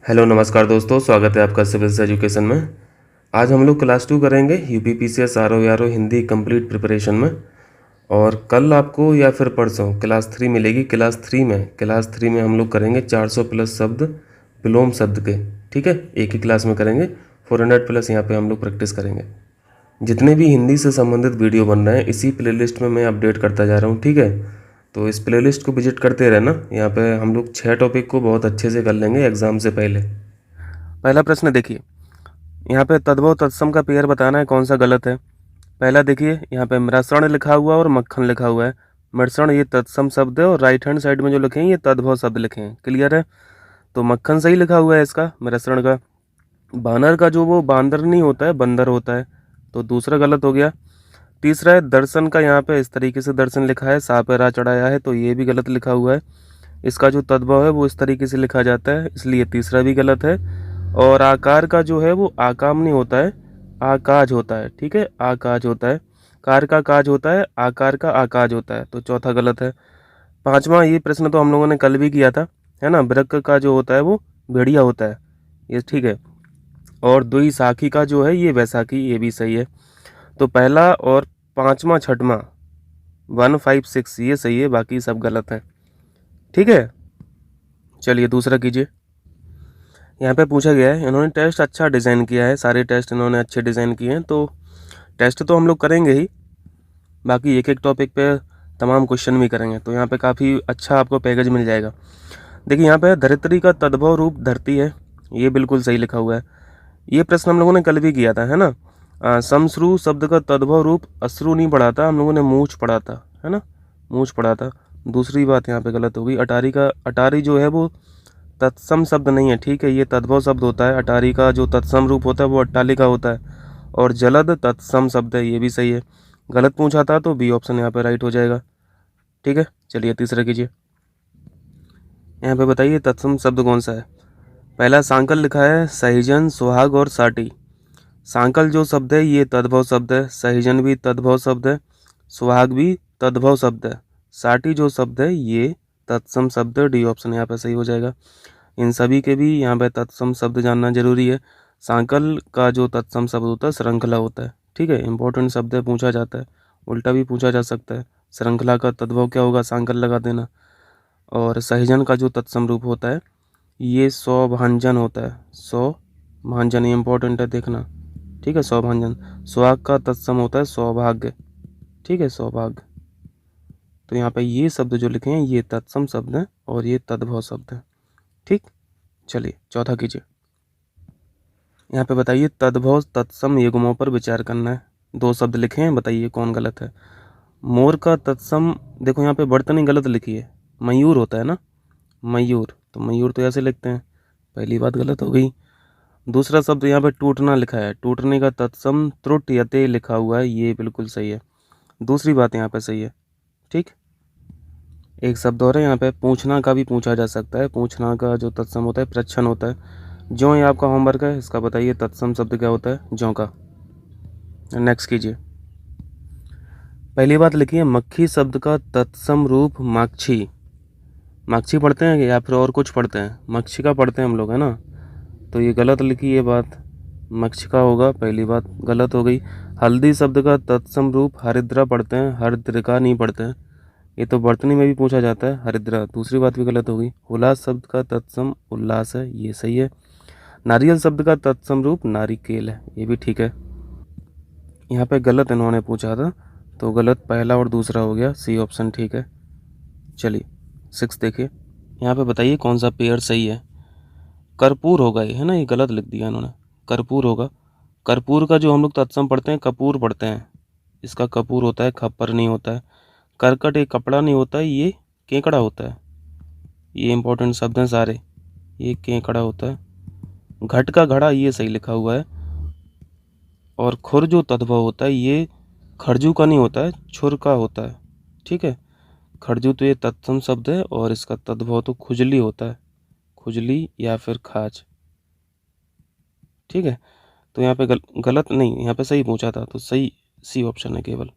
Hello नमस्कार दोस्तों, स्वागत है आपका सिविल्स एजुकेशन में। आज हम लोग क्लास 2 करेंगे UPPCS RO Hindi complete preparation में। और कल आपको या फिर परसों क्लास 3 मिलेगी। क्लास 3 में हम लोग करेंगे 400 प्लस शब्द विलोम शब्द के। ठीक है, एक ही क्लास में करेंगे। 400 प्लस यहाँ पे हम लोग प्रैक्टिस करेंगे। जितने भी हिंदी से संबंधित वीडियो बन रहे हैं इसी प्लेलिस्ट में मैं अपडेट करता जा रहा हूँ। ठीक है, तो इस प्लेलिस्ट को विजिट करते रहना। यहाँ पे हम लोग 6 टॉपिक को बहुत अच्छे से कर लेंगे एग्जाम से पहले। पहला प्रश्न देखिए, यहाँ पे तद्भव तत्सम का पेयर बताना है कौन सा गलत है। पहला देखिए, यहाँ पे मृषण लिखा हुआ और मक्खन लिखा हुआ है। मृषण ये तत्सम शब्द है और राइट हैंड साइड में जो लिखे हैं ये तद्भव शब्द लिखे हैं। क्लियर है, तो मक्खन सही लिखा हुआ है इसका, मृषण का। बानर का जो वो बांदर नहीं होता है, बंदर होता है, तो दूसरा गलत हो गया। तीसरा है दर्शन का, यहाँ पे इस तरीके से दर्शन लिखा है, सा पे रा चढ़ाया है, तो ये भी गलत लिखा हुआ है। इसका जो तद्भव है वो इस तरीके से लिखा जाता है, इसलिए तीसरा भी गलत है। और आकार का जो है वो आकाम नहीं होता है, आकाज होता है। ठीक है, आकाज होता है। कार का काज होता है, आकार का आकाज होता है, तो चौथा गलत है। पांचवा, ये प्रश्न तो हम लोगों ने कल भी किया था, है ना। वृक्क का जो होता है वो भेड़िया होता है, ये ठीक है। और दुई साखी का जो है ये वैसाखी, ये भी सही है। तो पहला और पांचवा छठवां 1 5 6 ये सही है, बाकी सब गलत है। ठीक है, चलिए दूसरा कीजिए। यहाँ पे पूछा गया है, इन्होंने टेस्ट अच्छा डिज़ाइन किया है, सारे टेस्ट इन्होंने अच्छे डिज़ाइन किए हैं, तो टेस्ट तो हम लोग करेंगे ही, बाकी एक एक टॉपिक पे तमाम क्वेश्चन भी करेंगे, तो यहाँ पे काफ़ी अच्छा आपको पैकेज मिल जाएगा। देखिए यहाँ पे धरित्री का तद्भव रूप धरती है, ये बिल्कुल सही लिखा हुआ है। ये प्रश्न हम लोगों ने कल भी किया था, है ना। समश्रु शब्द का तद्भव रूप अश्रु नहीं पढ़ा था, हम लोगों ने मूछ पढ़ा था, है ना, मूछ पढ़ा था। दूसरी बात यहाँ पे गलत हो गई, अटारी जो है वो तत्सम शब्द नहीं है। ठीक है, ये तद्भव शब्द होता है। अटारी का जो तत्सम रूप होता है वो अट्टालिका होता है, और जलद तत्सम शब्द है, ये भी सही है। गलत पूछा था तो बी ऑप्शन यहाँ पे राइट हो जाएगा। ठीक है, चलिए तीसरा कीजिए। यहाँ पे बताइए तत्सम शब्द कौन सा है। पहला सांकल लिखा है, सहीजन, सुहाग और साटी। सांकल जो शब्द है ये तद्भव शब्द है, सहीजन भी तद्भव शब्द है, सुहाग भी तद्भव शब्द है, साटी जो शब्द है ये तत्सम शब्द है। डी ऑप्शन यहाँ पे सही हो जाएगा। इन सभी के भी यहाँ पे तत्सम शब्द जानना जरूरी है। सांकल का जो तत्सम शब्द होता है श्रृंखला होता है। ठीक है, इंपॉर्टेंट शब्द है, पूछा जाता है, उल्टा भी पूछा जा सकता है। श्रृंखला का तद्भव क्या होगा, सांकल लगा देना। और सहीजन का जो तत्सम रूप होता है ये सौभांजन होता है, सौभांजन, ये इंपॉर्टेंट है देखना। ठीक है, सौभांजन। सुहाग का तत्सम होता है सौभाग्य। ठीक है, सौभाग्य। तो यहाँ पे ये शब्द जो लिखे हैं ये तत्सम शब्द हैं और ये तद्भव शब्द हैं। ठीक, चलिए चौथा कीजिए। यहाँ पे बताइए तद्भव तत्सम युग्मों पर विचार करना है। दो शब्द लिखे हैं, बताइए कौन गलत है। मोर का तत्सम, देखो यहाँ पे वर्तनी गलत लिखी है, मयूर होता है ना, मयूर, तो मयूर तो ऐसे लिखते हैं, पहली बात गलत हो गई। दूसरा शब्द यहाँ पे टूटना लिखा है, टूटने का तत्सम त्रुट यते लिखा हुआ है, ये बिल्कुल सही है। दूसरी बात यहाँ पे सही है। ठीक, एक शब्द और है यहाँ पे, पूछना का भी पूछा जा सकता है। पूछना का जो तत्सम होता है प्रच्छन होता है। ज्यों ये आपका होमवर्क है, इसका बताइए तत्सम शब्द क्या होता है, ज्यों का। नेक्स्ट कीजिए। पहली बात लिखिए, मक्खी शब्द का तत्सम रूप माक्षी। माक्षी पढ़ते हैं या फिर और कुछ पढ़ते हैं, मक्षिका पढ़ते हैं हम लोग, है ना, तो ये गलत लिखी ये बात, मक्षिका होगा, पहली बात गलत हो गई। हल्दी शब्द का तत्सम रूप हरिद्रा पढ़ते हैं, हरिद्रिका नहीं पढ़ते हैं, ये तो वर्तनी में भी पूछा जाता है हरिद्रा, दूसरी बात भी गलत हो गई। उल्लास शब्द का तत्सम उल्लास है, ये सही है। नारियल शब्द का तत्सम रूप नारिकेल है, ये भी ठीक है। यहाँ पे गलत इन्होंने पूछा था, तो गलत पहला और दूसरा हो गया, सी ऑप्शन ठीक है। चलिए 6 देखिए, यहाँ पे बताइए कौन सा पेयर सही है। कर्पूर होगा ये, है ना, ये गलत लिख दिया इन्होंने, कर्पूर होगा। कर्पूर का जो हम लोग तत्सम पढ़ते हैं कपूर पढ़ते हैं, इसका कपूर होता है, खप्पर नहीं होता है। करकट एक कपड़ा नहीं होता है, ये केकड़ा होता है। ये इंपॉर्टेंट शब्द हैं सारे, ये केकड़ा होता है। घट का घड़ा ये सही लिखा हुआ है। और खुर जो तद्भव होता है ये खरजू का नहीं होता है, छुर का होता है। ठीक है, खरजू तो ये तत्सम शब्द है और इसका तद्भव तो खुजली होता है, खुजली या फिर खाज। ठीक है, तो यहाँ पे गलत नहीं, यहाँ पे सही पूछा था, तो सही सी ऑप्शन है केवल।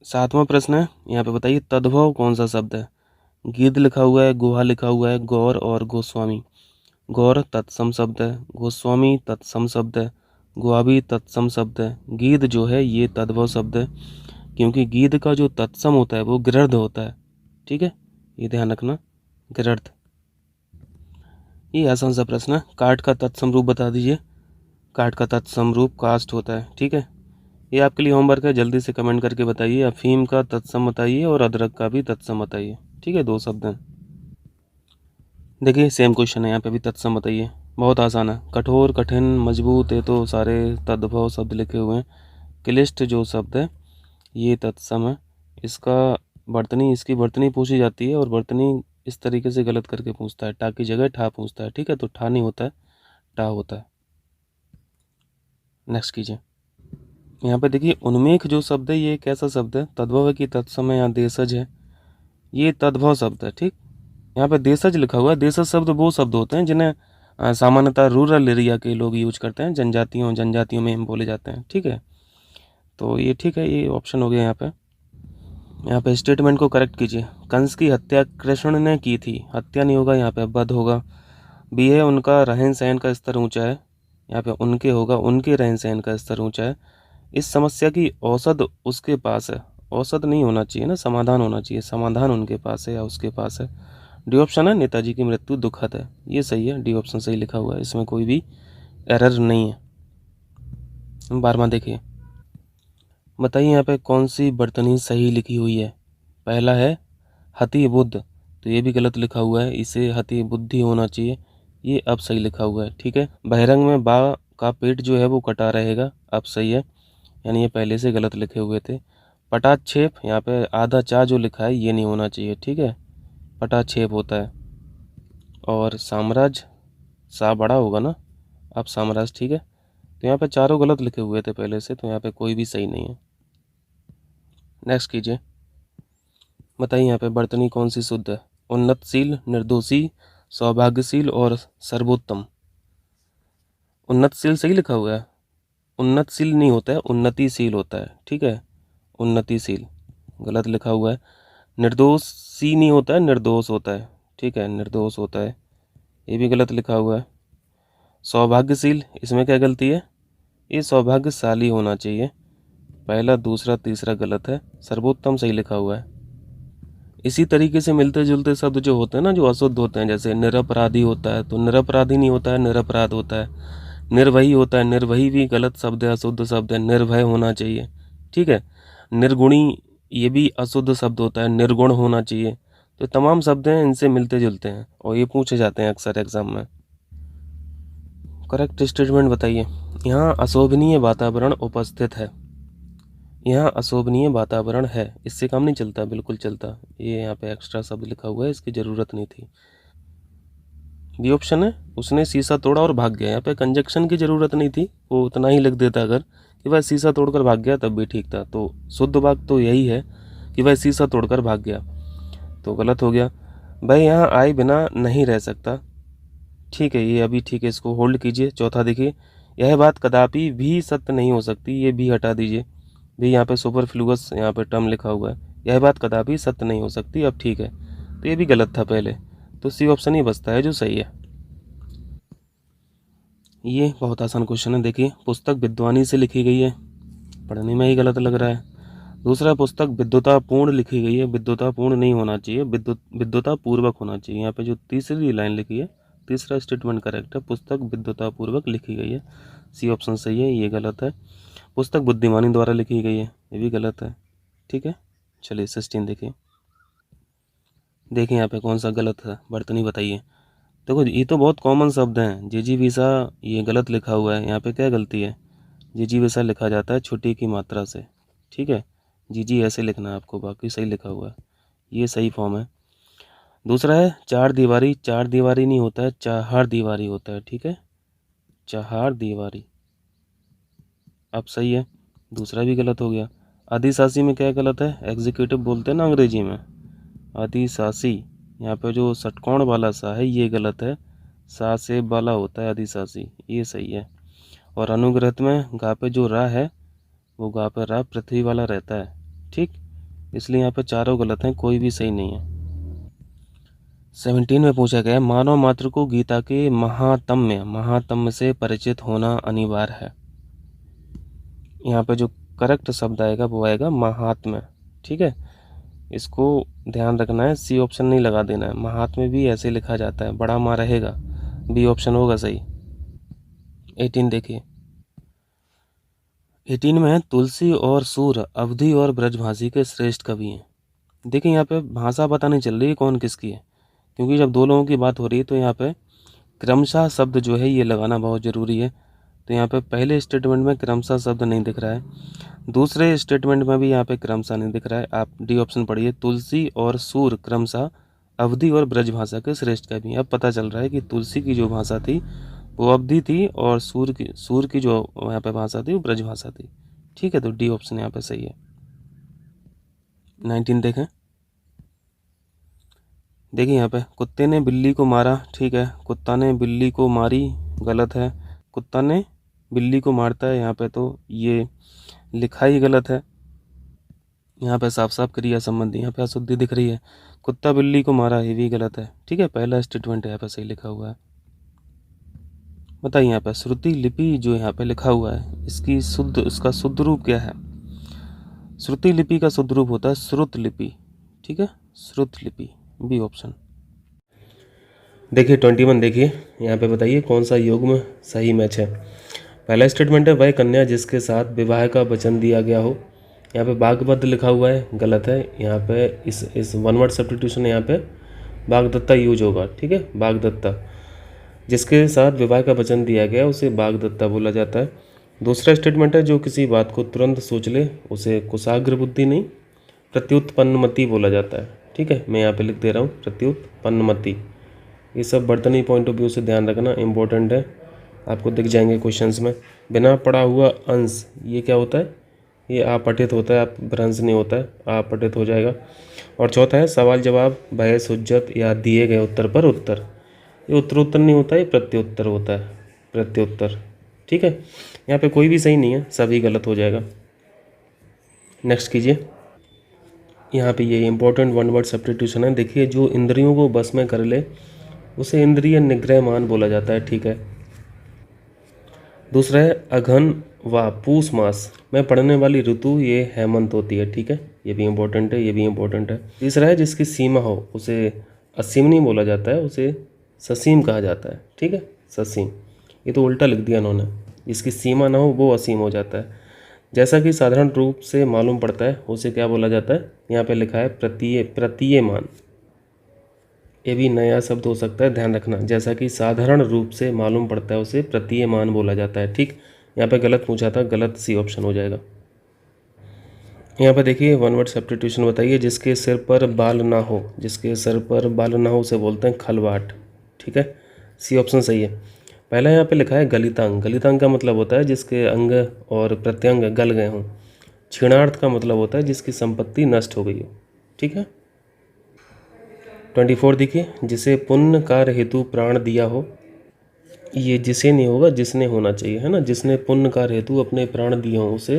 7वां प्रश्न है, यहाँ पे बताइए तद्भव कौन सा शब्द है। गीध लिखा हुआ है, गुहा लिखा हुआ है, गौर और गोस्वामी। गौर तत्सम शब्द है, गोस्वामी तत्सम शब्द है, गुआबी तत्सम शब्द है, गीध जो है ये तद्भव शब्द है, क्योंकि गीध का जो तत्सम होता है वो गृहर्ध होता है। ठीक है, ये ध्यान रखना, गृहर्ध। ये आसान सा प्रश्न है। काठ का तत्सम रूप बता दीजिए। काठ का तत्सम रूप कास्ट होता है। ठीक है, ये आपके लिए होमवर्क है, जल्दी से कमेंट करके बताइए। अफीम का तत्सम बताइए और अदरक का भी तत्सम बताइए। ठीक है, 2 शब्द हैं। देखिए सेम क्वेश्चन है, यहाँ पे भी तत्सम बताइए। बहुत आसान है। कठोर, कठिन, मजबूत, ये तो सारे तद्भव शब्द लिखे हुए हैं। क्लिष्ट जो शब्द है ये तत्सम है। इसका वर्तनी, इसकी वर्तनी पूछी जाती है और वर्तनी इस तरीके से गलत करके पूछता है, टा की जगह ठा पूछता है। ठीक है, तो ठा नहीं होता है, टा होता है। नेक्स्ट कीजिए। यहाँ पे देखिए उन्मेख जो शब्द है ये कैसा शब्द है? तद्भव है कि तत्सम है या देशज है? ये तद्भव शब्द है। ठीक, यहाँ पे देशज लिखा हुआ है। देशज शब्द वो शब्द होते हैं जिन्हें सामान्यतः रूरल एरिया के लोग यूज करते हैं, जनजातियों में हम बोले जाते हैं। ठीक है, तो ये ठीक है, ये ऑप्शन हो गया। यहाँ पे स्टेटमेंट को करेक्ट कीजिए। कंस की हत्या कृष्ण ने की थी। हत्या नहीं होगा, यहाँ पे वध होगा। बी है उनका रहन सहन का स्तर ऊंचा है। यहाँ पे उनके होगा, उनके रहन सहन का स्तर ऊंचा है। इस समस्या की औसत उसके पास है। औसत नहीं होना चाहिए ना, समाधान होना चाहिए। समाधान उनके पास है या उसके पास है। डी ऑप्शन है, नेताजी की मृत्यु दुखद है। ये सही है, डी ऑप्शन सही लिखा हुआ है, इसमें कोई भी एरर नहीं है। 12वां देखिए, बताइए यहाँ पे कौन सी वर्तनी सही लिखी हुई है। पहला है हति बुद्ध, तो ये भी गलत लिखा हुआ है, इसे हति बुद्धि होना चाहिए। ये अब सही लिखा हुआ है। ठीक है, बहिरंग में बा का पेट जो है वो कटा रहेगा, अब सही है, यानी ये पहले से गलत लिखे हुए थे। पटाक्षेप, यहाँ पे आधा चा जो लिखा है ये नहीं होना चाहिए। ठीक है, पटाक्षेप होता है। और साम्राज्य, सा बड़ा होगा ना, अब साम्राज्य। ठीक है, तो यहाँ पे चारों गलत लिखे हुए थे पहले से, तो यहाँ पे कोई भी सही नहीं है। नेक्स्ट कीजिए। बताइए यहाँ पे वर्तनी कौन सी शुद्ध है। उन्नतशील, निर्दोषी, सौभाग्यशील और सर्वोत्तम। उन्नतशील सही लिखा हुआ है। उन्नतशील नहीं होता है, उन्नतिशील होता है। ठीक है, उन्नतिशील गलत लिखा हुआ है। निर्दोषी नहीं होता है, निर्दोष होता है। ठीक है, निर्दोष होता है, ये भी गलत लिखा हुआ है। सौभाग्यशील, इसमें क्या गलती है? ये सौभाग्यशाली होना चाहिए। पहला, दूसरा, तीसरा गलत है। सर्वोत्तम सही लिखा हुआ है। इसी तरीके से मिलते जुलते शब्द जो होते हैं ना, जो अशुद्ध होते हैं, जैसे निरपराधी होता है, तो निरपराधी नहीं होता है, निरपराध होता है। निर्वही होता है, निर्वही भी गलत शब्द है, अशुद्ध शब्द है, निर्भय होना चाहिए। ठीक है, निर्गुणी, ये भी अशुद्ध शब्द होता है, निर्गुण होना चाहिए। तो तमाम शब्द हैं, इनसे मिलते जुलते हैं और ये पूछे जाते हैं अक्सर एग्जाम में। करेक्ट स्टेटमेंट बताइए। यहाँ अशोभनीय वातावरण उपस्थित है। यहाँ अशोभनीय वातावरण है, इससे काम नहीं चलता, बिल्कुल चलता। ये यहाँ पे एक्स्ट्रा शब्द लिखा हुआ है, इसकी ज़रूरत नहीं थी। बी ऑप्शन है, उसने शीशा तोड़ा और भाग गया। यहाँ पे कंजक्शन की ज़रूरत नहीं थी, वो उतना ही लिख देता अगर कि वह शीशा तोड़कर भाग गया, तब भी ठीक था। तो शुद्ध वाक्य तो यही है कि वह शीशा तोड़कर भाग गया, तो गलत हो गया। भाई यहाँ आए बिना नहीं रह सकता। ठीक है, ये अभी ठीक है, इसको होल्ड कीजिए। चौथा देखिए, यह बात कदापि भी सत्य नहीं हो सकती, ये भी हटा दीजिए। भी यहाँ पे सुपरफ्लूअस यहाँ पे टर्म लिखा हुआ है, यह बात कदापि सत्य नहीं हो सकती, अब ठीक है। तो ये भी गलत था पहले, तो सी ऑप्शन ही बचता है जो सही है। ये बहुत आसान क्वेश्चन है। देखिए, पुस्तक विद्वानी से लिखी गई है, पढ़ने में ही गलत लग रहा है। दूसरा, पुस्तक विद्वतापूर्ण लिखी गई है, विद्वतापूर्ण नहीं होना चाहिए, विद्वतापूर्वक होना चाहिए। यहाँ पे जो तीसरी लाइन लिखी है, तीसरा स्टेटमेंट करेक्ट है, पुस्तक विद्वतापूर्वक लिखी गई है। सी ऑप्शन सही है, ये गलत है। पुस्तक बुद्धिमानी द्वारा लिखी गई है, ये भी गलत है। ठीक है, चलिए 16 देखिए। देखिए यहाँ पे कौन सा गलत है, वर्तनी बताइए। देखो ये तो बहुत कॉमन शब्द हैं। जिजीविषा, ये गलत लिखा हुआ है। यहाँ पे क्या गलती है? जिजीविषा लिखा जाता है छुट्टी की मात्रा से। ठीक है, जीजी ऐसे लिखना है आपको, बाकी सही लिखा हुआ है, ये सही फॉर्म है। दूसरा है चार दीवारी, चार दीवारी नहीं होता है, चाहार दीवारी होता है। ठीक है, चाहार दीवारी, अब सही है। दूसरा भी गलत हो गया। अधिशासी में क्या गलत है? एग्जीक्यूटिव बोलते हैं ना अंग्रेजी में, अधिशासी। यहाँ पे जो षटकोण वाला सा है ये गलत है, सा से वाला होता है अधिशासी, ये सही है। और अनुग्रहित में गा पे जो रा है वो गा पे रा पृथ्वी वाला रहता है। ठीक, इसलिए यहाँ पे चारों गलत हैं, कोई भी सही नहीं है। 17 में पूछा गया है, मानव मात्र को गीता के महात्म्य से परिचित होना अनिवार्य है। यहाँ पे जो करेक्ट शब्द आएगा वो आएगा महात्म्य। ठीक है, इसको ध्यान रखना है, सी ऑप्शन नहीं लगा देना है। महात्म्य भी ऐसे लिखा जाता है, बड़ा माँ रहेगा, बी ऑप्शन होगा सही। 18 देखिए, 18 में है, तुलसी और सूर अवधी और ब्रजभाषी के श्रेष्ठ कवि हैं। देखिए यहाँ पे भाषा पता नहीं चल रही है कौन किसकी है, क्योंकि जब दो लोगों की बात हो रही है तो यहाँ पे क्रमशः शब्द जो है ये लगाना बहुत ज़रूरी है। तो यहाँ पे पहले स्टेटमेंट में क्रमशः शब्द नहीं दिख रहा है, दूसरे स्टेटमेंट में भी यहाँ पे क्रमशः नहीं दिख रहा है। आप डी ऑप्शन पढ़िए, तुलसी और सूर क्रमशः अवधी और ब्रज भाषा के श्रेष्ठ कवि। अब पता चल रहा है कि तुलसी की जो भाषा थी वो अवधी थी और सूर की जो यहाँ पे भाषा थी वो ब्रज भाषा थी। ठीक है, तो डी ऑप्शन यहाँ पे सही है। 19 देखें, देखिए यहाँ पे कुत्ते ने बिल्ली को मारा। ठीक है, कुत्ता ने बिल्ली को मारी गलत है, कुत्ता ने बिल्ली को मारता है यहाँ पे, तो ये लिखा ही गलत है। यहाँ पे साफ साफ क्रिया संबंधी, यहाँ पे अशुद्धि दिख रही है, कुत्ता बिल्ली को मारा, ये भी गलत है। ठीक है, पहला स्टेटमेंट यहाँ पे सही लिखा हुआ है। बताइए यहाँ पे श्रुति लिपि जो यहाँ पे लिखा हुआ है इसका शुद्ध रूप क्या है? श्रुति लिपि का शुद्ध रूप होता है श्रुत लिपि। ठीक है, श्रुत लिपि, बी ऑप्शन। देखिए 21 देखिए, यहाँ पे बताइए कौन सा युग्म सही मैच है। पहला स्टेटमेंट है, वह कन्या जिसके साथ विवाह का वचन दिया गया हो। यहाँ पे बागबद्ध लिखा हुआ है, गलत है। यहाँ पे इस वन वर्ड सब्स्टिट्यूशन यहाँ पे बागदत्ता यूज होगा। ठीक है, बागदत्ता, जिसके साथ विवाह का वचन दिया गया उसे बागदत्ता बोला जाता है। दूसरा स्टेटमेंट है, जो किसी बात को तुरंत सोच ले उसे कुशाग्र बुद्धि नहीं प्रत्युत्पन्नमति बोला जाता है। ठीक है, मैं यहाँ पे लिख दे रहा हूँ प्रत्युत्पन्नमति। ये सब वर्तनी पॉइंट ऑफ व्यू से ध्यान रखना, इम्पोर्टेंट है, आपको दिख जाएंगे क्वेश्चंस में। बिना पढ़ा हुआ अंश, ये क्या होता है? ये अपठित होता है, आप भ्रंश नहीं होता है, अपठित हो जाएगा। और चौथा है, सवाल जवाब बहस हुज्जत या दिए गए उत्तर पर उत्तर। ये उत्तरोत्तर नहीं होता है, ये प्रत्युत्तर होता है, प्रत्युत्तर। ठीक है, यहाँ पे कोई भी सही नहीं है, सभी गलत हो जाएगा। नेक्स्ट कीजिए, यहाँ पे ये इंपॉर्टेंट वन वर्ड सब्स्टिट्यूशन है। देखिए, जो इंद्रियों को बस में कर ले उसे इंद्रिय निग्रहमान बोला जाता है। ठीक है, दूसरा है, अघन व पूस मास में पड़ने वाली ऋतु ये हेमंत होती है। ठीक है, ये भी इम्पोर्टेंट है, ये भी इम्पोर्टेंट है। तीसरा है, जिसकी सीमा हो उसे असीम नहीं बोला जाता है, उसे ससीम कहा जाता है। ठीक है, ससीम, ये तो उल्टा लिख दिया उन्होंने, जिसकी सीमा ना हो वो असीम हो जाता है। जैसा कि साधारण रूप से मालूम पड़ता है उसे क्या बोला जाता है? यहाँ पे लिखा है प्रतीयमान, ये भी नया शब्द हो सकता है, ध्यान रखना। जैसा कि साधारण रूप से मालूम पड़ता है उसे प्रतीयमान बोला जाता है। ठीक, यहाँ पे गलत पूछा था, गलत सी ऑप्शन हो जाएगा। यहाँ पे देखिए वन वर्ड सब्स्टिट्यूशन बताइए, जिसके सिर पर बाल ना हो, जिसके सिर पर बाल ना हो उसे बोलते हैं खलवाट। ठीक है, सी ऑप्शन सही है। पहला यहाँ पे लिखा है गलितांग। गलितांग का मतलब होता है जिसके अंग और प्रत्यंग गल गए हों। क्षीणार्थ का मतलब होता है जिसकी संपत्ति नष्ट हो गई हो। ठीक है, 24 देखिए, जिसे पुण्य कार्य हेतु प्राण दिया हो। ये जिसे नहीं होगा, जिसने होना चाहिए, है ना। जिसने पुण्य कार्य हेतु अपने प्राण दिए हों उसे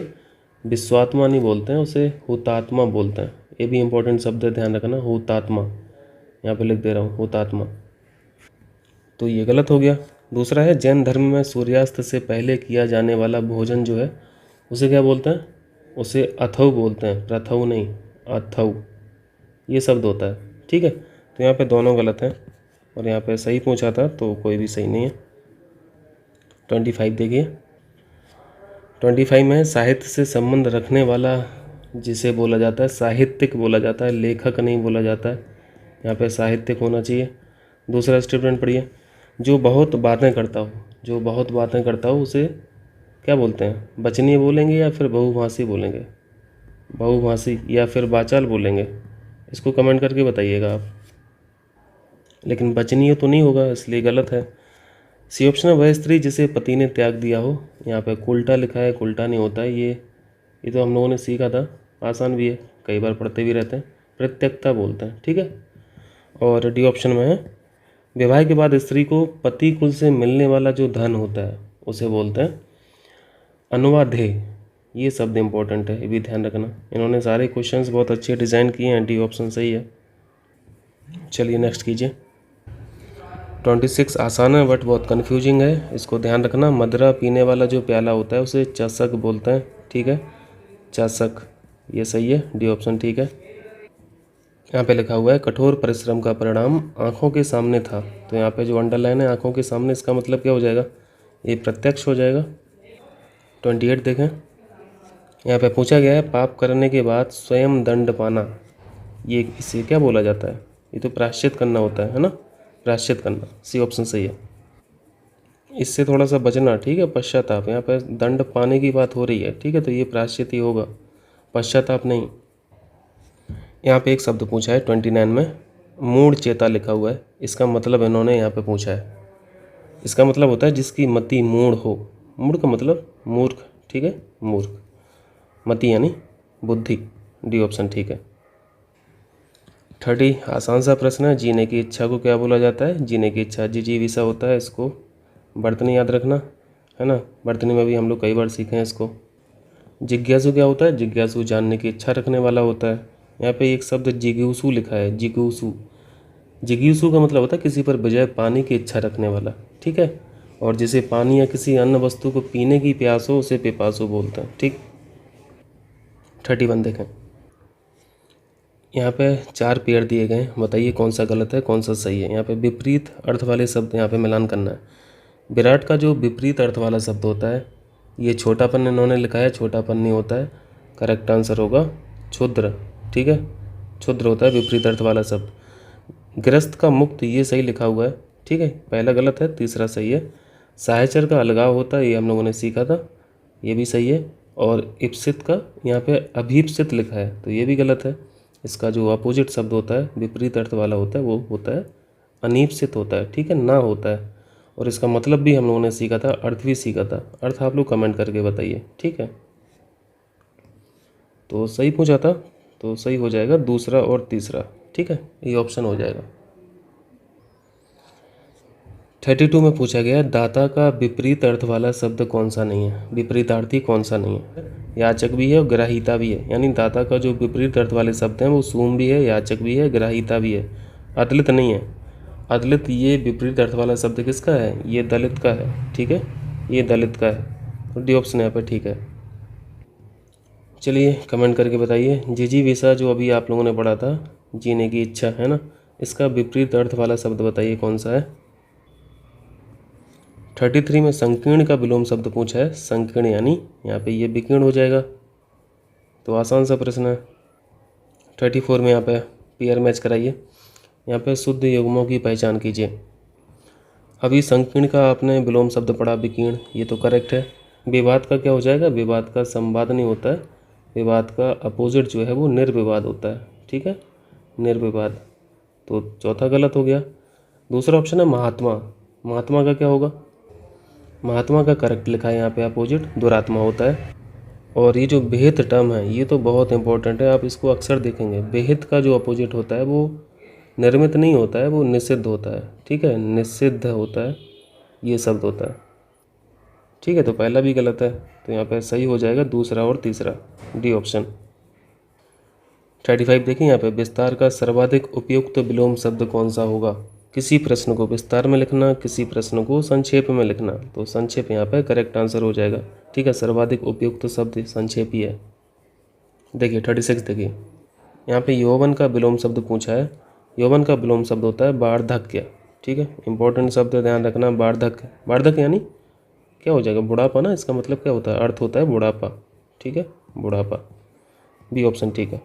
विश्वात्मा नहीं बोलते हैं, उसे हुतात्मा बोलते हैं। ये भी इंपॉर्टेंट शब्द है, ध्यान रखना, हुतात्मा, यहाँ पे लिख दे रहा हूँ हुतात्मा। तो ये गलत हो गया। दूसरा है, जैन धर्म में सूर्यास्त से पहले किया जाने वाला भोजन जो है उसे क्या बोलते हैं? उसे अथव बोलते हैं, प्रथव नहीं, अथव, ये शब्द होता है। ठीक है, तो यहाँ पे दोनों गलत हैं और यहाँ पे सही पूछा था तो कोई भी सही नहीं है। 25 देखिए, 25 में साहित्य से संबंध रखने वाला जिसे बोला जाता है साहित्यिक बोला जाता है, लेखक नहीं बोला जाता है। यहाँ पे साहित्यिक होना चाहिए। दूसरा स्टेटमेंट पढ़िए, जो बहुत बातें करता हो, जो बहुत बातें करता हो उसे क्या बोलते हैं? वचनीय बोलेंगे या फिर बहुभाषी बोलेंगे? बहुभाषी या फिर वाचाल बोलेंगे? इसको कमेंट करके बताइएगा आप। लेकिन वचनीय तो नहीं होगा, इसलिए गलत है। सी ऑप्शन है, वह स्त्री जिसे पति ने त्याग दिया हो। यहाँ पे उल्टा लिखा है, उल्टा नहीं होता है, ये तो हम लोगों ने सीखा था, आसान भी है, कई बार पढ़ते भी रहते हैं, प्रत्यक्षता बोलते हैं। ठीक है, और डी ऑप्शन में है, विवाह के बाद स्त्री को पति कुल से मिलने वाला जो धन होता है उसे बोलते हैं अनुवाधेय। ये शब्द इंपॉर्टेंट है, ये भी ध्यान रखना। इन्होंने सारे क्वेश्चंस बहुत अच्छे डिज़ाइन किए हैं, डी ऑप्शन सही है। चलिए नेक्स्ट कीजिए। 26 आसान है बट बहुत कन्फ्यूजिंग है, इसको ध्यान रखना। मदरा पीने वाला जो प्याला होता है उसे चषक बोलते हैं, ठीक है, चषक, ये सही है, डी ऑप्शन ठीक है। यहाँ पे लिखा हुआ है कठोर परिश्रम का परिणाम आंखों के सामने था, तो यहाँ पे जो अंडरलाइन है आंखों के सामने, इसका मतलब क्या हो जाएगा, ये प्रत्यक्ष हो जाएगा। 28 देखें, यहाँ पे पूछा गया है पाप करने के बाद स्वयं दंड पाना, ये इसे क्या बोला जाता है, ये तो प्रायश्चित करना होता है ना, प्रायश्चित करना, सी ऑप्शन सही है। इससे थोड़ा सा बचना, ठीक है, पश्चाताप, यहाँ पे दंड पाने की बात हो रही है, ठीक है, तो ये प्रायश्चित ही होगा, पश्चाताप नहीं। यहाँ पे एक शब्द पूछा है 29 में, मूढ़ चेता लिखा हुआ है, इसका मतलब इन्होंने यहाँ पे पूछा है, इसका मतलब होता है जिसकी मति मूढ़ हो, मूढ़ का मतलब मूर्ख, ठीक है, मूर्ख, मति यानी बुद्धि, डी ऑप्शन ठीक है। 30 आसान सा प्रश्न है, जीने की इच्छा को क्या बोला जाता है, जीने की इच्छा जिजीविषा होता है, इसको वर्तनी याद रखना है ना, वर्तनी में भी हम लोग कई बार सीखे हैं इसको। जिज्ञासु क्या होता है, जिज्ञासु जानने की इच्छा रखने वाला होता है। यहाँ पे एक शब्द जिज्ञासु लिखा है, जिज्ञासु, जिज्ञासु का मतलब होता है किसी पर विजय पाने की इच्छा रखने वाला, ठीक है, और जिसे पानी या किसी अन्य वस्तु को पीने की प्यास हो उसे पिपासु बोलते हैं, ठीक। 31 देखें, यहाँ पे 4 पेड़ दिए गए, बताइए कौन सा गलत है कौन सा सही है। यहाँ पे विपरीत अर्थ वाले शब्द यहाँ पे मिलान करना है। विराट का जो विपरीत अर्थ वाला शब्द होता है, ये छोटापन इन्होंने लिखा है, छोटापन नहीं होता है, करेक्ट आंसर होगा क्षुद्र, ठीक है, क्षुद्र होता है विपरीत अर्थ वाला शब्द। गृहस्थ का मुक्त, ये सही लिखा हुआ है, ठीक है, पहला गलत है, तीसरा सही है। साहचर का अलगाव होता है, ये हम लोगों ने सीखा था, ये भी सही है। और इप्सित का यहाँ पे अभीप्सित लिखा है, तो ये भी गलत है। इसका जो अपोजिट शब्द होता है विपरीत अर्थ वाला होता है वो होता है अनीप्सित होता है, ठीक है, ना होता है। और इसका मतलब भी हम लोगों ने सीखा था, अर्थ भी सीखा था, अर्थ आप लोग कमेंट करके बताइए, ठीक है। तो सही पूछा था, तो सही हो जाएगा दूसरा और तीसरा, ठीक है, ये ऑप्शन हो जाएगा। 32 में पूछा गया दाता का विपरीत अर्थ वाला शब्द कौन सा नहीं है, विपरीतार्थी कौन सा नहीं है। याचक भी है और ग्राहिता भी है, यानी दाता का जो विपरीत अर्थ वाले शब्द हैं वो सूम भी है, याचक भी है, ग्राहिता भी है, अदलित नहीं है। अदलित ये विपरीत अर्थ वाला शब्द किसका है, ये दलित का है, ठीक है, ये दलित का है, तो डी ऑप्शन यहाँ पर ठीक है। चलिए कमेंट करके बताइए, जिजीविषा जो अभी आप लोगों ने पढ़ा था, जीने की इच्छा है ना, इसका विपरीत अर्थ वाला शब्द बताइए कौन सा है। 33 में संकीर्ण का विलोम शब्द पूछा है, संकीर्ण यानी यहाँ पे ये विकीर्ण हो जाएगा, तो आसान सा प्रश्न है। 34 में यहाँ पे पेयर मैच कराइए, यहाँ पे शुद्ध युग्मों की पहचान कीजिए। अभी संकीर्ण का आपने विलोम शब्द पढ़ा विकीर्ण, ये तो करेक्ट है। विवाद का क्या हो जाएगा, विवाद का संवाद नहीं होता है, विवाद का अपोजिट जो है वो निर्विवाद होता है, ठीक है, निर्विवाद, तो चौथा गलत हो गया। दूसरा ऑप्शन है महात्मा, महात्मा का क्या होगा, महात्मा का करेक्ट लिखा है यहाँ पे अपोजिट दुरात्मा होता है। और ये जो विहित टर्म है ये तो बहुत इंपॉर्टेंट है, आप इसको अक्सर देखेंगे, विहित का जो अपोजिट होता है वो निर्मित नहीं होता है, वो निषिद्ध होता है, ठीक है, निषिद्ध होता है, ये शब्द होता है, ठीक है, तो पहला भी गलत है, तो यहाँ पे सही हो जाएगा दूसरा और तीसरा, डी ऑप्शन। 35 देखिए, यहाँ पे विस्तार का सर्वाधिक उपयुक्त विलोम शब्द कौन सा होगा। किसी प्रश्न को विस्तार में लिखना, किसी प्रश्न को संक्षेप में लिखना, तो संक्षेप यहाँ पे करेक्ट आंसर हो जाएगा, ठीक है, सर्वाधिक उपयुक्त शब्द संक्षेप ही है। देखिए 36 देखिए, यहाँ पे यौवन का विलोम शब्द पूछा है, यौवन का विलोम शब्द होता है वार्धक्य, ठीक है, इंपॉर्टेंट शब्द ध्यान रखना, वार्धक्य, वार्धक्य यानी क्या हो जाएगा, बुढ़ापा ना, इसका मतलब क्या होता है, अर्थ होता है बुढ़ापा, ठीक है, बुढ़ापा, बी ऑप्शन ठीक है।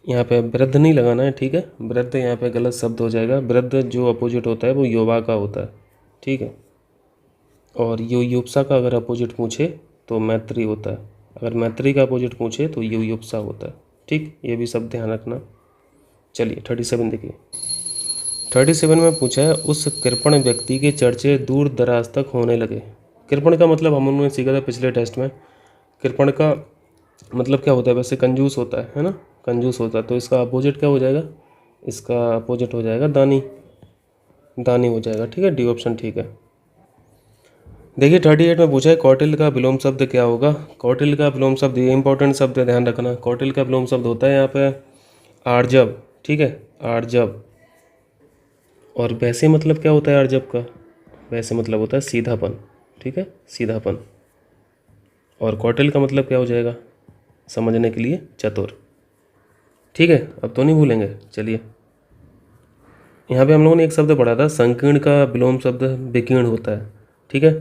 यहाँ पे वृद्ध नहीं लगाना है, ठीक है, वृद्ध यहाँ पे गलत शब्द हो जाएगा, वृद्ध जो अपोजिट होता है वो युवा का होता है, ठीक है, और युयुप्सा का अगर अपोजिट पूछे तो मैत्री होता है, अगर मैत्री का अपोजिट पूछे तो युयुप्सा होता है, ठीक, ये भी सब ध्यान रखना। चलिए 37 देखिए, 37 में पूछा है उस कृपण व्यक्ति के चर्चे दूर दराज तक होने लगे। कृपण का मतलब हम उन्होंने सीखा था पिछले टेस्ट में, कृपण का मतलब क्या होता है, वैसे कंजूस होता है ना, कंजूस होता है, तो इसका अपोजिट क्या हो जाएगा, इसका अपोजिट हो जाएगा दानी, दानी हो जाएगा, ठीक है, डी ऑप्शन ठीक है। देखिए 38 में पूछा है कौटिल्य का विलोम शब्द क्या होगा। कौटिल्य का विलोम शब्द, ये इंपॉर्टेंट शब्द है, ध्यान रखना, कौटिल्य का विलोम शब्द होता है यहाँ पे आर्जव, ठीक है, आर्जव, और वैसे मतलब क्या होता है यार जब का? वैसे मतलब होता है सीधापन, ठीक है, सीधापन। और कौटिल्य का मतलब क्या हो जाएगा समझने के लिए? चतुर, ठीक है। अब तो नहीं भूलेंगे। चलिए, यहाँ पे हम लोगों ने एक शब्द पढ़ा था, संकीर्ण का विलोम शब्द विकीर्ण होता है, ठीक है।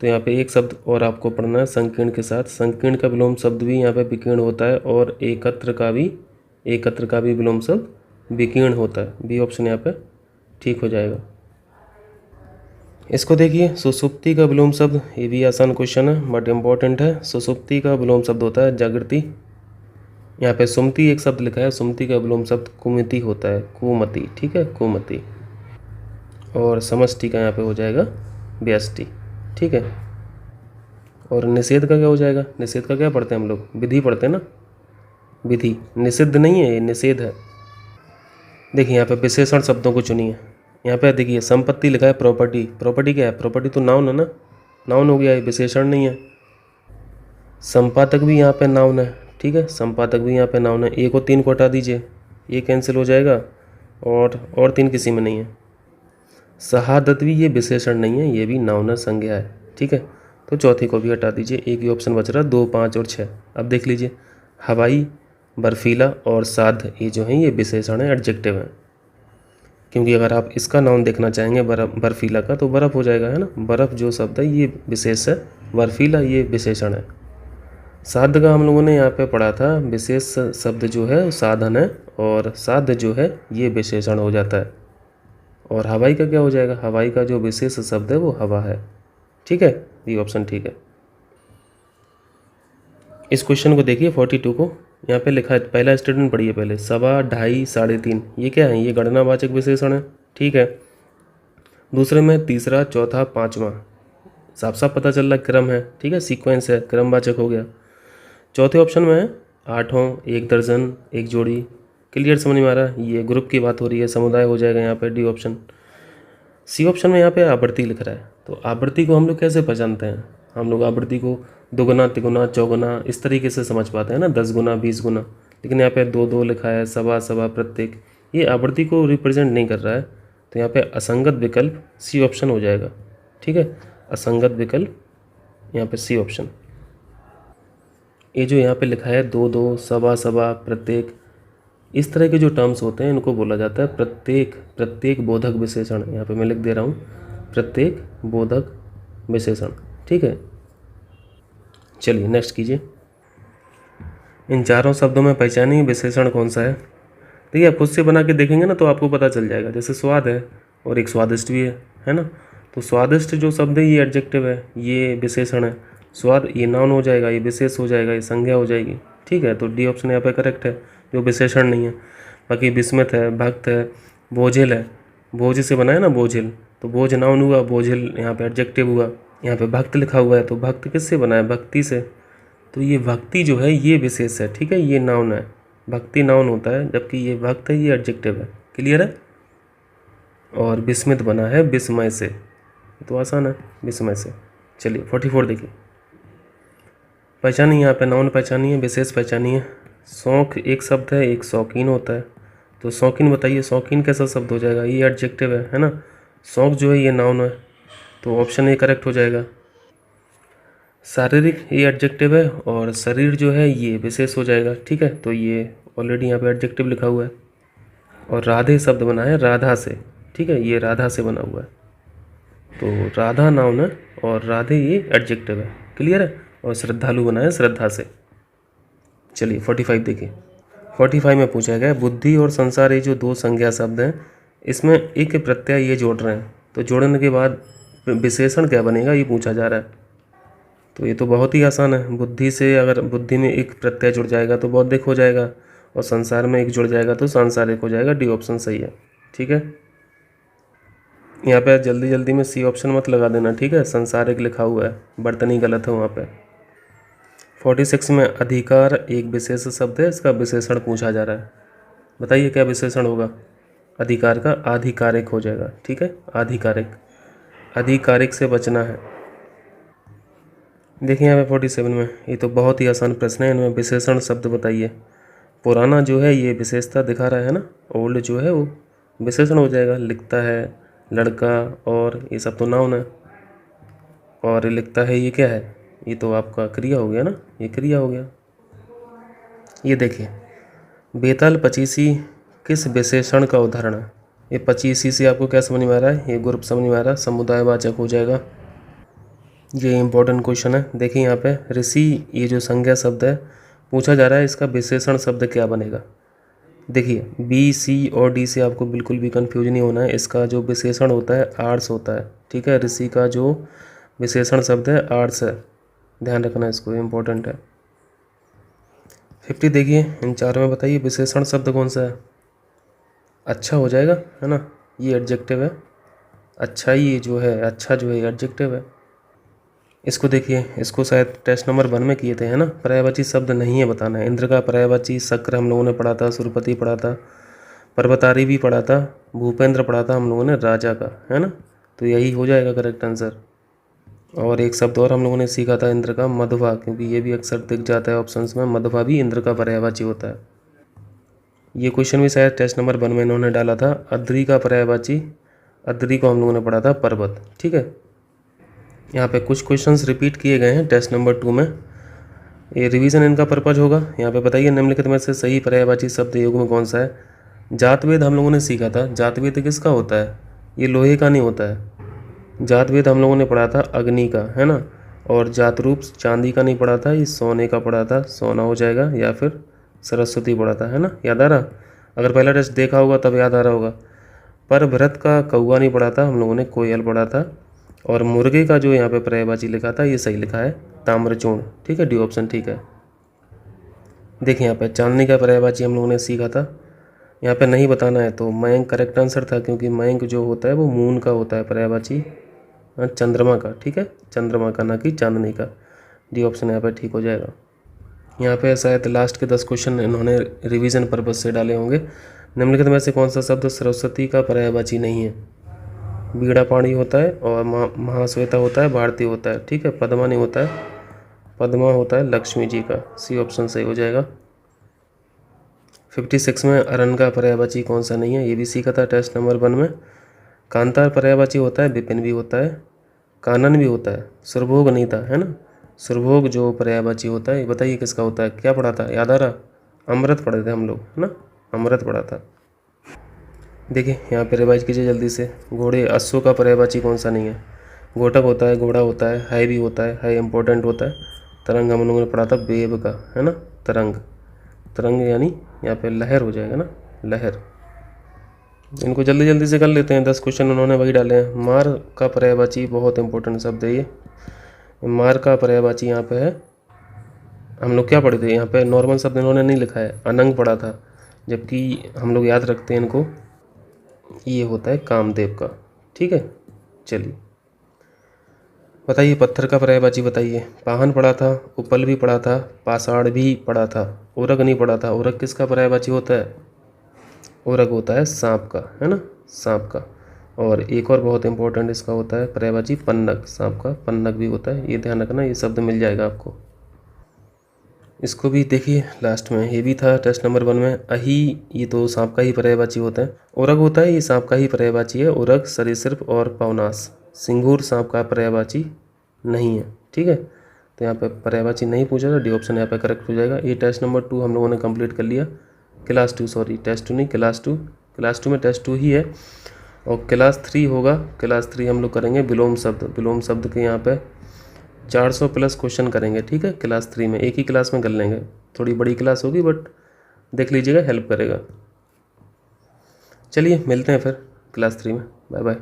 तो यहाँ पे एक शब्द और आपको पढ़ना है संकीर्ण के साथ। संकीर्ण का विलोम शब्द भी यहाँ पे विकीर्ण होता है, और एकत्र का भी विलोम शब्द विकीर्ण होता है। बी ऑप्शन यहाँ पे ठीक हो जाएगा। इसको देखिए, सुसुप्ति का विलोम शब्द, ये भी आसान क्वेश्चन है बट इम्पॉर्टेंट है। सुसुप्ति का विलोम शब्द होता है जागृति। यहाँ पे सुमति एक शब्द लिखा है, सुमति का विलोम शब्द कुमति होता है, कुमति, ठीक है, कुमति। और समष्टि का यहाँ पे हो जाएगा व्यष्टि, ठीक है। और निषेध का क्या हो जाएगा? निषेध का क्या पढ़ते हैं हम लोग? विधि पढ़ते हैं ना, विधि। निषिद्ध नहीं है, ये निषेध है। देखिए यहाँ पे विशेषण शब्दों को चुनिए। यहाँ पे देखिए संपत्ति लिखा है प्रॉपर्टी। प्रॉपर्टी क्या है? प्रॉपर्टी तो नाउन है ना, नाउन हो गया, ये विशेषण नहीं है। संपादक भी यहाँ पे नाउन है, ठीक है, संपादक भी यहाँ पे नाउन है। एक और तीन को हटा दीजिए, ये कैंसिल हो जाएगा, और तीन किसी में नहीं है। शहादत भी ये विशेषण नहीं है, ये भी नाउन है, संज्ञा है, ठीक है। तो चौथे को भी हटा दीजिए, एक ही ऑप्शन बच रहा है, 2, 5 और 6। अब देख लीजिए, हवाई, बर्फीला और साध, ये जो हैं ये विशेषण है, एडजेक्टिव हैं। क्योंकि अगर आप इसका नाउन देखना चाहेंगे बर्फीला का, तो बर्फ़ हो जाएगा, है ना। बर्फ़ जो शब्द है ये विशेष है, बर्फीला ये विशेषण है। साध का हम लोगों ने यहाँ पे पढ़ा था, विशेष शब्द जो है साधन है, और साध जो है ये विशेषण हो जाता है। और हवाई का क्या हो जाएगा? हवाई का जो विशेष शब्द है वो हवा है, ठीक है, ये ऑप्शन ठीक है। इस क्वेश्चन को देखिए 42 को, यहाँ पे लिखा है, पहला स्टेटमेंट पढ़िए पहले, 1.25, 2.5, 3.5, ये क्या है? ये गणनावाचक विशेषण है, ठीक है। दूसरे में तीसरा, चौथा, पाँचवा, साफ साफ पता चल रहा है क्रम है, ठीक है, सीक्वेंस है, क्रमवाचक हो गया। चौथे ऑप्शन में है 8हों, 1 दर्जन, 1 जोड़ी। क्लियर, समझ में आ रहा है? ये ग्रुप की बात हो रही है, समुदाय हो जाएगा यहाँ पे डी ऑप्शन। सी ऑप्शन में यहाँ पे आवृत्ति लिख रहा है, तो आवृत्ति को हम लोग कैसे पहचानते हैं? हम लोग आवृत्ति को 2 गुना, 3 गुना, 4 गुना इस तरीके से समझ पाते हैं ना, 10 गुना, 20 गुना। लेकिन यहाँ पे 2-2 लिखा है, सवा सवा, प्रत्येक, ये आवृत्ति को रिप्रेजेंट नहीं कर रहा है। तो यहाँ पे असंगत विकल्प सी ऑप्शन हो जाएगा, ठीक है, असंगत विकल्प यहाँ पे सी ऑप्शन। ये जो यहाँ पे लिखा है 2-2, सवा सवा, प्रत्येक, इस तरह के जो टर्म्स होते हैं इनको बोला जाता है प्रत्येक बोधक विशेषण। यहाँ पे मैं लिख दे रहा हूँ, प्रत्येक बोधक विशेषण, ठीक है। चलिए नेक्स्ट कीजिए। इन चारों शब्दों में पहचानिए विशेषण कौन सा है। देखिए आप खुद से बना के देखेंगे ना तो आपको पता चल जाएगा। जैसे स्वाद है और एक स्वादिष्ट भी है ना। तो स्वादिष्ट जो शब्द है ये एडजेक्टिव है, ये विशेषण है। स्वाद ये नाउन हो जाएगा, ये विशेष हो जाएगा, ये संज्ञा हो जाएगी, ठीक है। तो डी ऑप्शन यहाँ पे करेक्ट है, जो विशेषण नहीं है। बाकी विस्मित है, भक्त है, बोझिल है, बोझ से बना है ना बोझिल, तो बोझ नाउन हुआ, बोझिल यहाँ पे एडजेक्टिव हुआ। यहाँ पे भक्त लिखा हुआ है, तो भक्त किससे बना है? भक्ति से। तो ये भक्ति जो है ये विशेष है, ठीक है, ये नाउन है, भक्ति नाउन होता है, जबकि ये भक्त है ये एडजेक्टिव है। क्लियर है। और विस्मित बना है विस्मय से, तो आसान है, विस्मय से। चलिए 44 देखिए, पहचानिए, यहाँ पे नाउन पहचानिए, विशेष पहचानिए। शौक एक शब्द है, एक शौकीन होता है। तो शौकीन बताइए, शौकीन कैसा शब्द हो जाएगा? ये एडजेक्टिव है ना। शौक जो है ये नाउन है, तो ऑप्शन ए करेक्ट हो जाएगा। शारीरिक ये एडजेक्टिव है, और शरीर जो है ये विशेष हो जाएगा, ठीक है। तो ये ऑलरेडी यहाँ पे एडजेक्टिव लिखा हुआ है। और राधे शब्द बना है राधा से, ठीक है, ये राधा से बना हुआ है। तो राधा नाउन है और राधे ये एडजेक्टिव है। क्लियर है। और श्रद्धालु बना है श्रद्धा से। चलिए 45 देखिए। 45 में पूछा गया बुद्धि और संसार, ये जो 2 संज्ञा शब्द हैं, इसमें एक प्रत्यय ये जोड़ रहे हैं, तो जोड़ने के बाद विशेषण क्या बनेगा ये पूछा जा रहा है। तो ये तो बहुत ही आसान है। बुद्धि से अगर बुद्धि में एक प्रत्यय जुड़ जाएगा तो बौद्धिक हो जाएगा, और संसार में एक जुड़ जाएगा तो सांसारिक हो जाएगा। डी ऑप्शन सही है, ठीक है। यहाँ पे जल्दी जल्दी में सी ऑप्शन मत लगा देना, ठीक है, संसारिक लिखा हुआ है, बर्तनी गलत है वहाँ पे। 46 में अधिकार एक विशेष शब्द है, इसका विशेषण पूछा जा रहा है। बताइए क्या विशेषण होगा? अधिकार का आधिकारिक हो जाएगा, ठीक है, आधिकारिक, आधिकारिक से बचना है। देखिए यहाँ पे 47 में, ये तो बहुत ही आसान प्रश्न है, इनमें विशेषण शब्द बताइए। पुराना जो है ये विशेषता दिखा रहा है ना, ओल्ड जो है वो विशेषण हो जाएगा। लिखता है, लड़का, और ये सब तो नाउन है। और लिखता है ये क्या है, ये तो आपका क्रिया हो गया ना, ये क्रिया हो गया। ये देखिए, बेताल पचीसी किस विशेषण का उदाहरण है। ये पचीसी से आपको क्या समझ में आ रहा है, ये ग्रुप समझ में आ रहा है, समुदायवाचक हो जाएगा। ये इंपॉर्टेंट क्वेश्चन है। देखिए यहाँ पे ऋषि, ये जो संज्ञा शब्द है, पूछा जा रहा है इसका विशेषण शब्द क्या बनेगा। देखिए बी, सी और डी से आपको बिल्कुल भी कंफ्यूज नहीं होना है। इसका जो विशेषण होता है आर्ट्स होता है, ठीक है। ऋषि का जो विशेषण शब्द है आर्ट्स है, ध्यान रखना इसको, इम्पोर्टेंट है। 50 देखिए, इन चारों में बताइए विशेषण शब्द कौन सा है। अच्छा हो जाएगा, है ना, ये एडजेक्टिव है। अच्छा, ये जो है अच्छा जो है एडजेक्टिव है। इसको देखिए, इसको शायद टेस्ट नंबर 1 में किए थे, है ना। पर्यायवाची शब्द नहीं है बताना है। इंद्र का पर्यायवाची शक्र हम लोगों ने पढ़ा था, सुरपति पढ़ा था, पर्वतारी भी पढ़ा था, भूपेंद्र पढ़ा था हम लोगों ने राजा का, है ना। तो यही हो जाएगा करेक्ट आंसर। और एक शब्द और हम लोगों ने सीखा था इंद्र का, मधवा, क्योंकि ये भी अक्सर दिख जाता है ऑप्शंस में। मधवा भी इंद्र का पर्यायवाची होता है। ये क्वेश्चन भी शायद टेस्ट नंबर 1 में इन्होंने डाला था। अद्री का पर्यायवाची, अद्री को हम लोगों ने पढ़ा था पर्वत, ठीक है। यहाँ पे कुछ क्वेश्चंस रिपीट किए गए हैं टेस्ट नंबर 2 में, ये रिवीजन इनका पर्पज होगा। यहाँ पे बताइए निम्नलिखित में से सही पर्यायवाची शब्द युग्म कौन सा है। जातवेद हम लोगों ने सीखा था। जातवेद किसका होता है, ये लोहे का नहीं होता है। जातवेद हम लोगों ने पढ़ा था अग्नि का, है ना। और जातरूप चांदी का नहीं पढ़ा था, ये सोने का पढ़ा था, सोना हो जाएगा, या फिर सरस्वती पढ़ा था, है ना। याद आ रहा, अगर पहला टेस्ट देखा होगा तब याद आ रहा होगा। पर भरत का कौवा नहीं पढ़ा था, हम लोगों ने कोयल पढ़ा था। और मुर्गे का जो यहाँ पे पर्यायवाची लिखा था ये सही लिखा है, ताम्रचूर्ण, ठीक है, डी ऑप्शन ठीक है। देखिए यहाँ पे चांदनी का पर्यायवाची हम लोगों ने सीखा था। यहाँ पे नहीं बताना है तो मयंक करेक्ट आंसर था, क्योंकि मयंक जो होता है वो मून का होता है पर्यायवाची, चंद्रमा का, ठीक है, चंद्रमा का, ना कि चांदनी का। डी ऑप्शन यहाँ पे ठीक हो जाएगा। यहाँ पे शायद लास्ट के 10 क्वेश्चन इन्होंने रिवीजन पर्पज से डाले होंगे। निम्नलिखित में से कौन सा शब्द सरस्वती का पर्यायवाची नहीं है। बीड़ा पाणी होता है, और महाश्वेता होता है, भारती होता है, ठीक है। पद्मा नहीं होता है, पद्मा होता है लक्ष्मी जी का, सी ऑप्शन सही हो जाएगा। 56 में अरन का पर्यायवाची कौन सा नहीं है, ये भी सीखा था टेस्ट नंबर 1 में। कांतार पर्यायवाची होता है, विपिन भी होता है, कानन भी होता है, सुरभोग नहीं था, है ना। सुरभोग जो पर्यायवाची होता है, बताइए किसका होता है, क्या पढ़ा था, याद आ रहा। अमृत पढ़े थे हम लोग, है ना, अमृत पढ़ा था। देखिए यहाँ पे रिवाइज कीजिए जल्दी से। घोड़े, अश्व का पर्यायवाची कौन सा नहीं है। घोटक होता है, घोड़ा होता है भी होता है इंपॉर्टेंट होता है। तरंग हम लोगों ने पढ़ा था वेव का, है ना, तरंग, तरंग यानी यहाँ पे लहर हो जाएगा ना, लहर। इनको जल्दी जल्दी से कर लेते हैं, 10 क्वेश्चन उन्होंने वही डाले हैं। मार का पर्यायवाची बहुत इंपॉर्टेंट शब्द है ये। मार का पर्यायवाची यहाँ पे है, हम लोग क्या पढ़े थे, यहाँ पे नॉर्मल शब्द इन्होंने नहीं लिखा है, अनंग पढ़ा था, जबकि हम लोग याद रखते हैं इनको, ये होता है कामदेव का, ठीक है। चलिए बताइए पत्थर का पर्यायवाची बताइए। पाहन पढ़ा था, उपल भी पढ़ा था, पाषाण भी पढ़ा था, उरग नहीं पढ़ा था। उरग किसका पर्यायवाची होता है, उरग होता है सांप का, है ना, सांप का। और एक और बहुत इंपॉर्टेंट इसका होता है पर्यायवाची पन्नग, सांप का पन्नग भी होता है, ये ध्यान रखना, ये शब्द मिल जाएगा आपको। इसको भी देखिए लास्ट में, ये भी था टेस्ट नंबर 1 में। अही, ये तो सांप का ही पर्यायवाची होता है। उरग होता है, ये सांप का ही पर्यायवाची है। उरग सरीसृप और पवनास। सिंगूर सांप का पर्यायवाची नहीं है, ठीक है। तो यहाँ पे पर्यायवाची नहीं पूछा था, डी ऑप्शन यहाँ पे करेक्ट हो जाएगा। ये टेस्ट नंबर 2 हम लोगों ने कंप्लीट कर लिया। क्लास 2, सॉरी टेस्ट 2 नहीं, क्लास 2, क्लास 2 में टेस्ट 2 ही है। और क्लास 3 होगा, क्लास 3 हम लोग करेंगे विलोम शब्द। विलोम शब्द के यहाँ पे 400 प्लस क्वेश्चन करेंगे, ठीक है। क्लास 3 में एक ही क्लास में कर लेंगे, थोड़ी बड़ी क्लास होगी बट देख लीजिएगा, हेल्प करेगा। चलिए मिलते हैं फिर क्लास 3 में, बाय बाय।